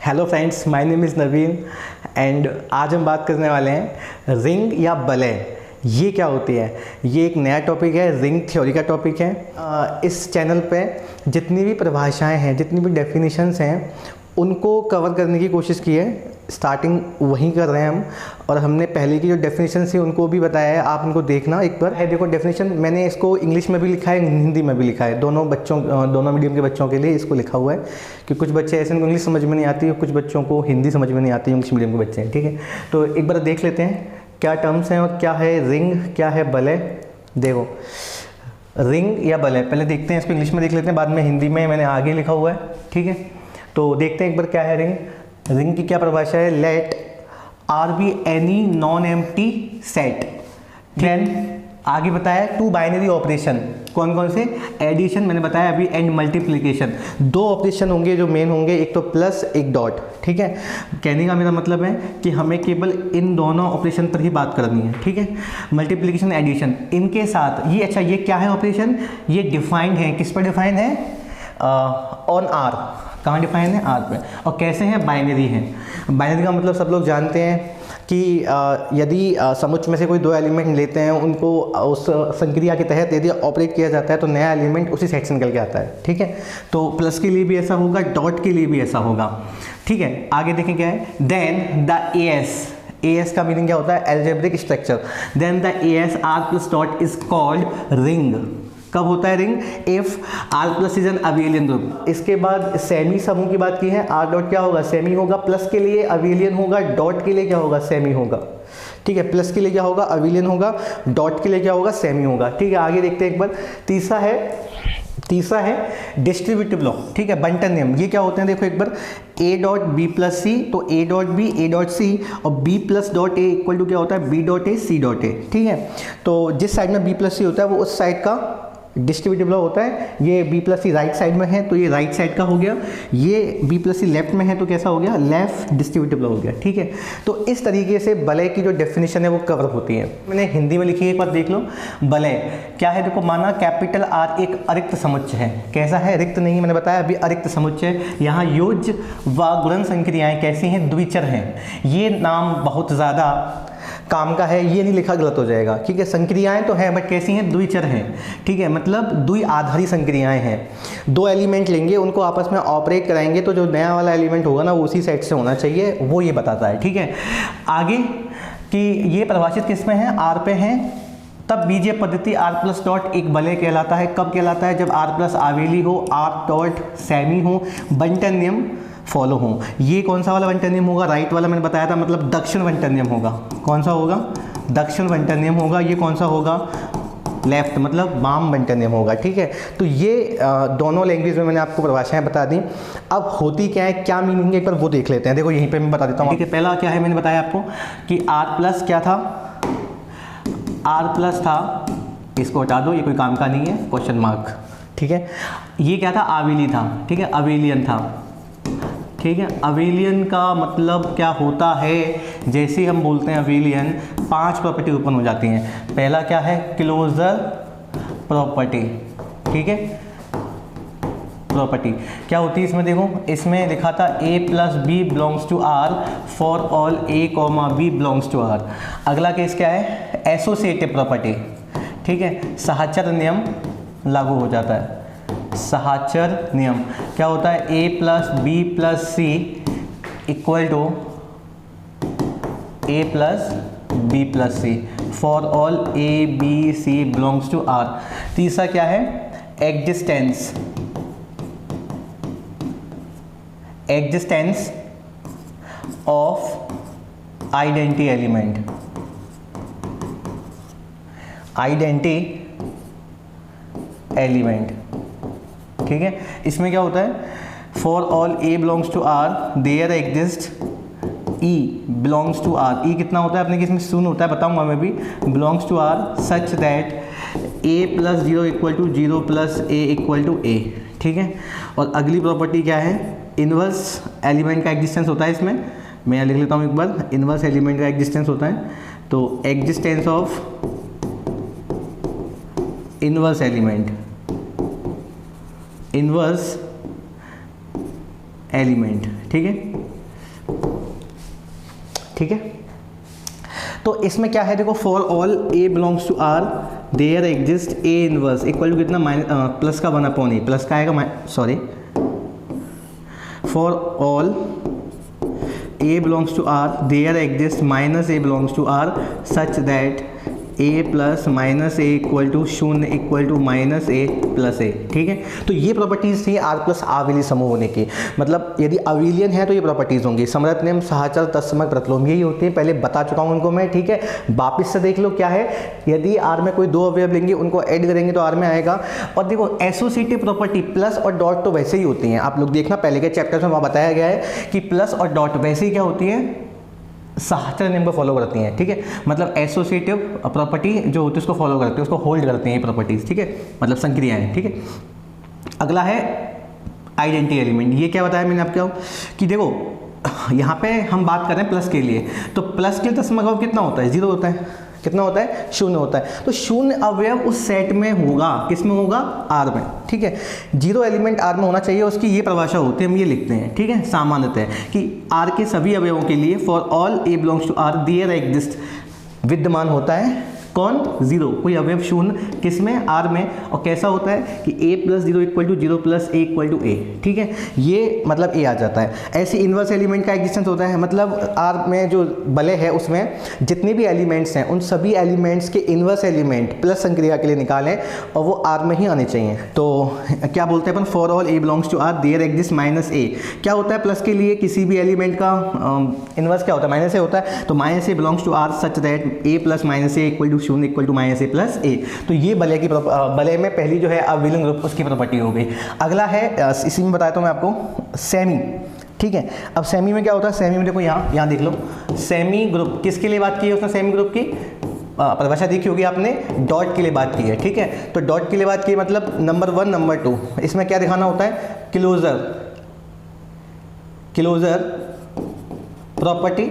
Hello friends, my name is Naveen and आज हम बात करने वाले हैं रिंग या बलय। ये क्या होती है? ये एक नया टॉपिक है, रिंग थ्योरी का टॉपिक है। इस चैनल पे जितनी भी परिभाषाएं हैं, जितनी भी डेफिनेशंस हैं, उनको कवर करने की कोशिश की है। स्टार्टिंग वहीं कर रहे हैं हम, और हमने पहले की जो डेफिनेशन थी उनको भी बताया है। आप उनको देखना एक बार है। देखो डेफिनेशन मैंने इसको इंग्लिश में भी लिखा है, हिंदी में भी लिखा है। दोनों मीडियम के बच्चों के लिए इसको लिखा हुआ है कि कुछ बच्चे ऐसे उनको इंग्लिश समझ में नहीं आती, कुछ बच्चों को हिंदी समझ में नहीं आती, इंग्लिश मीडियम के बच्चे हैं। ठीक है, तो एक बार देख लेते हैं क्या टर्म्स हैं और क्या है रिंग, क्या है बलय। देखो रिंग या बलय, पहले देखते हैं इसको इंग्लिश में देख लेते हैं, बाद में हिंदी में मैंने आगे लिखा हुआ है। ठीक है, तो देखते हैं एक बार क्या है रिंग। रिंग की क्या परिभाषा है? Let R be any non empty set, then आगे बताया टू बाइनरी ऑपरेशन। कौन कौन से? एडिशन मैंने बताया अभी, एंड मल्टीप्लिकेशन। दो ऑपरेशन होंगे जो मेन होंगे, एक तो प्लस एक डॉट। ठीक है, कहने का मेरा मतलब है कि हमें केवल इन दोनों ऑपरेशन पर ही बात करनी है। ठीक है, मल्टीप्लिकेशन एडिशन इनके साथ ये। अच्छा, ये क्या है ऑपरेशन? ये डिफाइंड है, किस पर डिफाइंड है? On R. कहाँ डिफाइन है? आर पे। और कैसे हैं? बाइनरी हैं। बाइनरी का मतलब सब लोग जानते हैं कि यदि समुच्चय में से कोई दो एलिमेंट लेते हैं, उनको उस संक्रिया के तहत यदि ऑपरेट किया जाता है तो नया एलिमेंट उसी सेट से निकल के आता है। ठीक है, तो प्लस के लिए भी ऐसा होगा, डॉट के लिए भी ऐसा होगा। ठीक है, आगे देखें क्या है। देन द एएस का मीनिंग क्या होता है? Algebraic structure. Then the AS R plus dot is called ring. कब होता है ring? If R plus is an abelian group. इसके बाद सेमी समूह की बात की है। आर डॉट क्या होगा? सेमी होगा। प्लस के लिए अबेलियन होगा, डॉट के लिए क्या होगा? सेमी होगा। ठीक है, प्लस के लिए क्या होगा? अबेलियन होगा, डॉट के लिए क्या होगा? सेमी होगा। ठीक है, आगे देखते हैं एक बार। तीसरा है डिस्ट्रीब्यूटिव लॉ। ठीक है, बंटन नियम। ये क्या होते हैं? देखो एक बार, A dot B plus C, तो A dot B, A dot C, और B plus dot A equal to क्या होता है? B dot A, C dot ए। ठीक है, तो जिस साइड में बी प्लस सी होता है वो उस साइड का डिस्ट्रीब्यूटिव लॉ होता है। ये बी प्लस सी राइट साइड में है तो ये राइट साइड का हो गया। ये बी प्लस सी लेफ्ट में है तो कैसा हो गया? लेफ्ट डिस्ट्रीब्यूटिव लॉ हो गया। ठीक है, तो इस तरीके से बलय की जो डेफिनेशन है वो कवर होती है। मैंने हिंदी में लिखी है, एक बार देख लो। बलय क्या है? देखो, माना कैपिटल आर एक अरिक्त समुच्चय है। कैसा है? रिक्त नहीं, मैंने बताया अभी, अरिक्त समुच्चय। यहाँ योज्य व गुणन संक्रियाएं कैसी हैं? द्विचर हैं। ये नाम बहुत ज़्यादा काम का है, ये नहीं लिखा, गलत हो जाएगा। ठीक है, संक्रियाएं तो हैं बट कैसी हैं? द्विचर हैं। ठीक है, मतलब द्वि आधारी संक्रियाएं हैं। दो एलिमेंट लेंगे, उनको आपस में ऑपरेट कराएंगे तो जो नया वाला एलिमेंट होगा ना वो उसी सेट से होना चाहिए, वो ये बताता है। ठीक है, आगे कि ये परिभाषित किस में है? आर पे है। तब बीजीय पद्धति आर प्लस डॉट एक बलय कहलाता है। कब कहलाता है? जब आर प्लस आवेली हो, आर डॉट सेमी हो, बंटन नियम फॉलो हो। ये कौन सा वाला बंटन नियम होगा? राइट वाला मैंने बताया था, मतलब दक्षिण बंटन नियम होगा। कौन सा होगा? दक्षिण बंटन नियम होगा। ये कौन सा होगा? लेफ्ट, मतलब वाम बंटन नियम होगा। ठीक है, तो ये दोनों लैंग्वेज में मैंने आपको परिभाषाएं बता दी। अब होती क्या है, क्या मीनिंग है, एक बार वो देख लेते हैं। देखो यहीं पे मैं बता देता हूँ। ठीक है, पहला क्या है मैंने बताया आपको कि आर प्लस क्या था? आर प्लस था, इसको हटा दो, ये कोई काम का नहीं है, क्वेश्चन मार्क। ठीक है, ये क्या था? आवेली था। ठीक है, अवेलियन था। ठीक है, अवेलियन का मतलब क्या होता है? जैसे हम बोलते हैं अवेलियन, 5 प्रॉपर्टी ओपन हो जाती हैं। पहला क्या है? Closure property. ठीक है, प्रॉपर्टी क्या होती है इसमें? देखो इसमें लिखा था A plus B belongs to R for all A comma B belongs to R. अगला केस क्या है? Associative property. ठीक है, साहचर्य नियम लागू हो जाता है। साहचर्य नियम क्या होता है? A plus B plus C equal to A plus B plus C for all A B C belongs to R. तीसरा क्या है? Existence of identity element. ठीक है, इसमें क्या होता है? For all A belongs to R there exist E belongs to R. E कितना होता है अपने केस में? शून्य होता है, बताऊंगा मैं भी। Belongs to R such that A plus 0 equal to 0 plus A equal to A. ठीक है, और अगली प्रॉपर्टी क्या है? इन्वर्स एलिमेंट का एग्जिस्टेंस होता है इसमें। मैं लिख लेता हूँ एक बार, इन्वर्स एलिमेंट का एग्जिस्टेंस होता है। तो existence of inverse element, inverse element. ठीक है, ठीक है। तो इसमें क्या है देखो, for all A belongs to R there exist a inverse equal to कितना प्लस का 1/a, प्लस का आएगा sorry, for all a belongs to r there exists minus a belongs to r such that a plus minus A equal to शून्य equal to minus A plus A. ठीक है, तो ये properties थी are plus आवेली समूह होने की। मतलब यदि अविलियन है तो ये प्रॉपर्टीज़ होंगी, समृत नियम, सहचर, तत्समक, प्रतिलोम, यही होती है। पहले बता चुका हूँ उनको मैं। ठीक है, वापिस से देख लो क्या है, यदि आर में कोई दो अवयव लेंगे उनको ऐड करेंगे तो आर में आएगा। और देखो एसोसिएटिव प्रॉपर्टी प्लस और डॉट तो वैसे ही होती हैं, आप लोग देखना पहले के चैप्टर में वहाँ बताया गया है कि प्लस और डॉट वैसे ही क्या होती है, सहचर नियम को फॉलो करती हैं। ठीक है, मतलब एसोसिएटिव प्रॉपर्टी जो होती है उसको फॉलो करती है, उसको होल्ड करती हैं ये प्रॉपर्टीज। ठीक है, मतलब संक्रियाएं। ठीक है, अगला है आइडेंटिटी एलिमेंट। ये क्या बताया मैंने आपको कि देखो यहाँ पे हम बात कर रहे हैं प्लस के लिए, तो प्लस के लिए दशमलव कितना होता है, 0 होता है। कितना होता है, 0 होता है। तो शून्य अवयव उस सेट में होगा, किस में होगा, आर में। ठीक है, 0 एलिमेंट आर में होना चाहिए, उसकी ये परिभाषा होती है, हम ये लिखते हैं। ठीक है, सामान्यतः कि आर के सभी अवयवों के लिए for all A belongs to R there exist विद्यमान होता है कौन, 0, कोई अवयव शून्य किस में, आर में। और कैसा होता है कि a plus 0 equal to 0 plus A equal to A. ठीक है, ये मतलब ए आ जाता है। ऐसे इन्वर्स एलिमेंट का एग्जिस्टेंस होता है, मतलब आर में जो वलय है उसमें जितने भी एलिमेंट्स हैं उन सभी एलिमेंट्स के इन्वर्स एलिमेंट प्लस संक्रिया के लिए निकालें और वो आर में ही आने चाहिए। तो क्या बोलते हैं अपन, for all A belongs to R there exist minus A. क्या होता है प्लस के लिए, किसी भी एलिमेंट का इन्वर्स क्या होता है, माइनस ए होता है। तो minus A belongs to R such that A plus minus A equal to शून्य equal to minus A plus A. तो ये वलय की वलय में पहली जो है अविलियन ग्रुप उसकी प्रॉपर्टी हो गई। अगला है इसी में बताता हूँ मैं आपको, सेमी। ठीक है, अब सेमी में क्या होता है, सेमी में देखो यहाँ देख लो, सेमी ग्रुप किसके लिए बात की है उसने, सेमी ग्रुप की परिभाषा देखी होगी आपने, डॉट के लिए बात की है। ठीक है, तो डॉट के लिए बात की मतलब नंबर 1 नंबर 2, इसमें क्या दिखाना होता है, क्लोजर प्रॉपर्टी।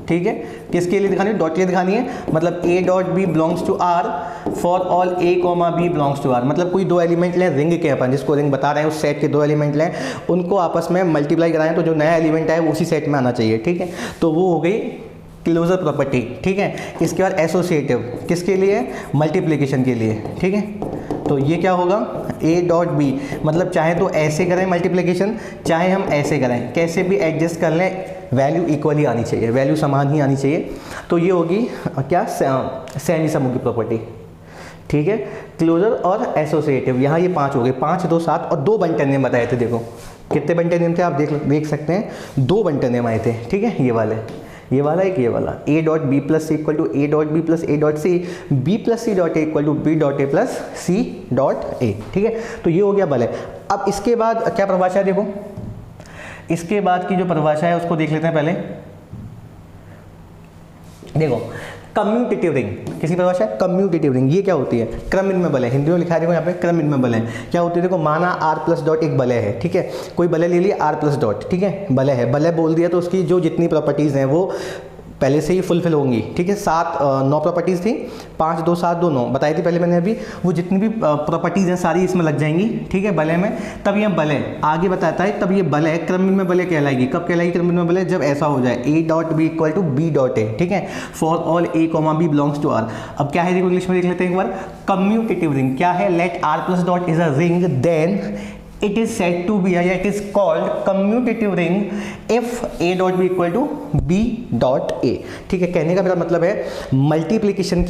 ठीक है, किसके लिए दिखानी है, डॉट के लिए दिखानी है। मतलब a dot b belongs to R for all A comma B belongs to R. मतलब कोई दो एलिमेंट लें रिंग के, अपन जिसको रिंग बता रहे हैं उस सेट के दो एलिमेंट लें, उनको आपस में मल्टीप्लाई कराएं तो जो नया एलिमेंट है वो उसी सेट में आना चाहिए। ठीक है, तो वो हो गई क्लोजर प्रॉपर्टी। ठीक है, इसके बाद एसोसिएटिव किसके लिए, मल्टीप्लिकेशन के लिए। ठीक है, तो ये क्या होगा, ए डॉट बी, मतलब चाहे तो ऐसे करें मल्टीप्लिकेशन, चाहे हम ऐसे करें, कैसे भी एडजस्ट कर लें, वैल्यू इक्वली आनी चाहिए, वैल्यू समान ही आनी चाहिए। तो ये होगी क्या, सेमी समूह की प्रॉपर्टी। ठीक है, क्लोजर और एसोसिएटिव, यहाँ ये 5 हो गए, 5 2 7 और 2 बंटन नियम बताए थे। देखो कितने बंटन नियम थे आप देख सकते हैं, 2 बंटन नियम आए थे। ठीक है, ये वाला एक ये वाला, a dot B plus C equal to a dot B plus a dot c, b plus c dot A equal to b dot a plus c dot ए। ठीक है, तो ये हो गया वलय। अब इसके बाद क्या परिभाषा है, देखो इसके बाद की जो परिभाषा है उसको देख लेते हैं पहले। देखो कम्यूटेटिव रिंग, किसकी परिभाषा है, कम्यूटेटिव रिंग। ये क्या होती है, क्रमइनमेय वलय, हिंदी में लिखा है देखो यहाँ पे क्रमइनमेय वलय। क्या होती है, देखो माना आर प्लस डॉट एक वलय है। ठीक है, कोई वलय ले लिया आर प्लस डॉट। ठीक है, वलय है, वलय बोल दिया तो उसकी जो जितनी प्रॉपर्टीज़ हैं वो पहले से ही फुलफिल होंगी। ठीक है, 9 प्रॉपर्टीज़ थी, 5 2 7 2 9 बताई थी पहले मैंने अभी। वो जितनी भी प्रॉपर्टीज़ हैं सारी इसमें लग जाएंगी। ठीक है, वलय में, तब ये वलय आगे बताता है, तब ये वलय क्रमइनमेय वलय कहलाएगी। कब कहलाएगी क्रमइनमेय वलय, जब ऐसा हो जाए a dot b equal to b dot ए। ठीक है, for all A comma B belongs to R. अब क्या है देखो इंग्लिश में देख लेते हैं एक बार, कम्यूटेटिव रिंग क्या है, let R plus dot is a ring then it is said to be या it is called commutative ring if a dot b equal to b dot a। ठीक है, कहने का मेरा मतलब है मल्टीप्लिकेशन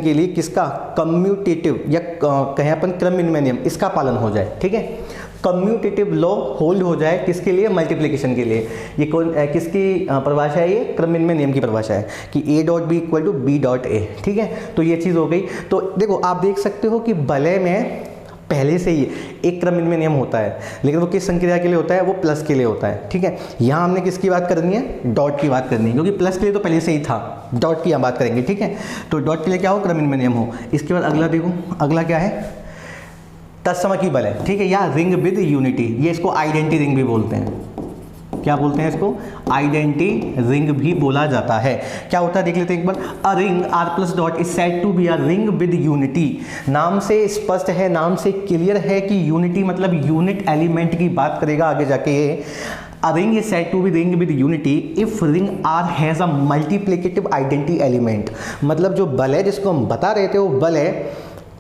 के लिए किसका, कम्यूटेटिव या कहें अपन क्रमइनमेय नियम, इसका पालन हो जाए। ठीक है, कम्यूटेटिव लॉ होल्ड हो जाए किसके लिए, मल्टीप्लिकेशन के लिए। ये कौन किसकी परिभाषा है, ये क्रमइनमेय नियम की परिभाषा है कि a dot b equal to b dot ए। ठीक है, तो ये चीज़ हो गई। तो देखो आप देख सकते हो कि वलय में पहले से ही एक क्रमइनमेय नियम होता है, लेकिन वो किस संक्रिया के लिए होता है, वो प्लस के लिए होता है। ठीक है, यहाँ हमने किसकी बात करनी है, डॉट की बात करनी है, क्योंकि प्लस के लिए तो पहले से ही था, डॉट की यहाँ बात करेंगे। ठीक है, तो डॉट के लिए क्या हो, क्रमइनमेय नियम हो। इसके बाद अगला देखो, अगला क्या है, तत्समकी वलय। ठीक है, या रिंग विद यूनिटी, ये इसको आइडेंटिटी रिंग भी बोलते हैं। क्या बोलते हैं इसको, आइडेंटिटी रिंग भी बोला जाता है। क्या होता है देख लेते हैं एक बार, a ring R plus dot is said to be a ring with unity. नाम से स्पष्ट है, नाम से क्लियर है कि यूनिटी मतलब यूनिट एलिमेंट की बात करेगा आगे जाके ये। A ring is said to be ring with unity if ring R has a multiplicative identity element. मतलब जो बल है जिसको हम बता रहे थे वो बल है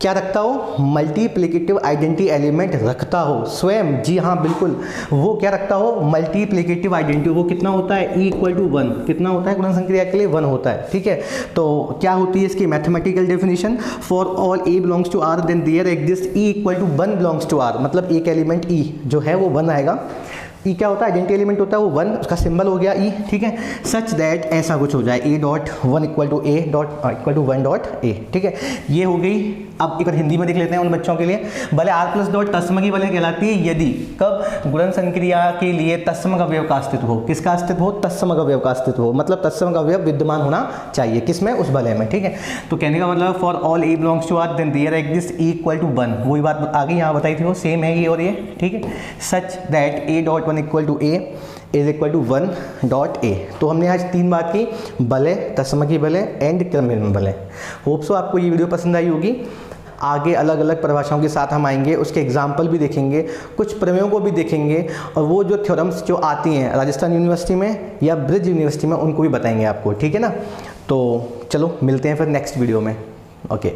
क्या रखता हो, मल्टीप्लिकेटिव आइडेंटिटी एलिमेंट रखता हो स्वयं। जी हाँ बिल्कुल, वो क्या रखता हो, मल्टीप्लिकेटिव आइडेंटिटी। वो कितना होता है, E = 1। कितना होता है गुणन संक्रिया के लिए, 1 होता है। ठीक है, तो क्या होती है इसकी mathematical definition, for all A belongs to R then there exist E = 1 belongs to R। मतलब एक एलिमेंट E जो है वो 1 आएगा। E क्या होता है, आइडेंटिटी एलिमेंट होता है वो 1, उसका सिंबल हो गया E। ठीक है, सच दैट ऐसा कुछ हो जाए A.1 = A.1.A। ठीक है, ये हो गई। अब एक बार हिंदी में देख लेते हैं उन बच्चों के लिए। भले R+ डॉट तत्सम की बले कहलाती है यदि कब, गुणन संक्रिया के लिए तत्सम अवयव का अस्तित्व हो। किसका अस्तित्व हो, तत्सम अवयव का अस्तित्व हो। मतलब तत्सम अवयव विद्यमान होना चाहिए किसमें, उस बले में। ठीक है, तो कहने का मतलब for all A belongs to R then there exist E = 1। वही बात आगे यहाँ बताई थी, वो सेम है ये और ये। ठीक है, such that A.1 = A = 1.A। तो हमने आज 3 बात की, बले, तत्सम की बले एंड क्रमनिर्णय बले। होप सो आपको ये वीडियो पसंद आई होगी। आगे अलग अलग परिभाषाओं के साथ हम आएंगे, उसके एग्जाम्पल भी देखेंगे, कुछ प्रमेयों को भी देखेंगे, और वो जो थ्योरम्स जो आती हैं राजस्थान यूनिवर्सिटी में या ब्रिज यूनिवर्सिटी में उनको भी बताएंगे आपको। ठीक है ना, तो चलो मिलते हैं फिर नेक्स्ट वीडियो में। ओके।